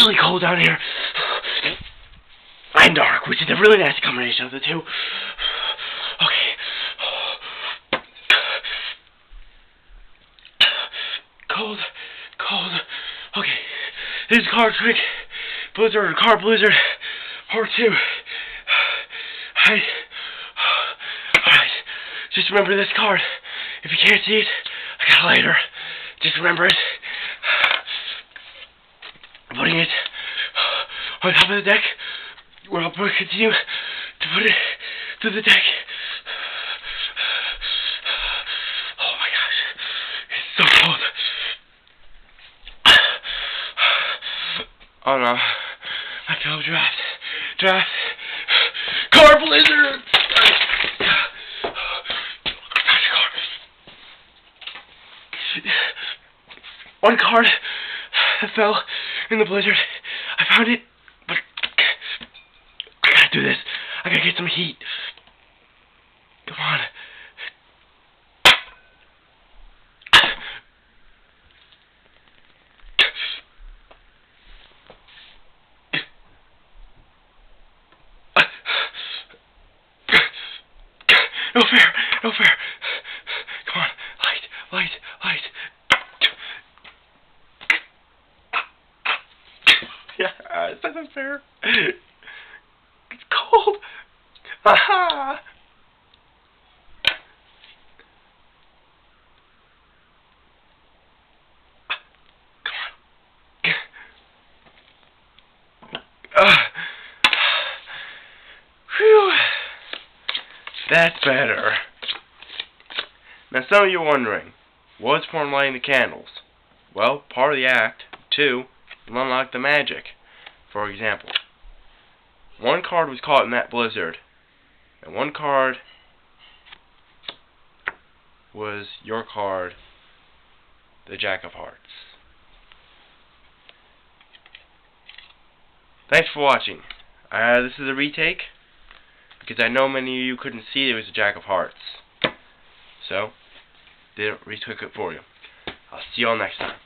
really cold down here. And dark, which is a really nasty combination of the two. Okay. Cold. Okay. This is Car Trick Blizzard, Car Blizzard, Part 2. Alright. Just remember this card. If you can't see it, I got it later. Just remember it. I'm putting it on top of the deck, where I'll continue to put it through the deck. Oh my gosh, it's so cold. Oh no, I feel draft. Car Blizzard! One card that fell in the blizzard. I found it, but I gotta do this. I gotta get some heat. Come on. No fair. Come on, light. Yeah, that's unfair. It's cold. Aha! Come on. Whew. That's better. Now some of you are wondering, what's the point of lighting the candles? Well, part of the act, too, will unlock the magic. For example, one card was caught in that blizzard, and one card was your card, the Jack of Hearts. Thanks for watching. This is a retake, because I know many of you couldn't see it was a Jack of Hearts. So, did retake it for you. I'll see you all next time.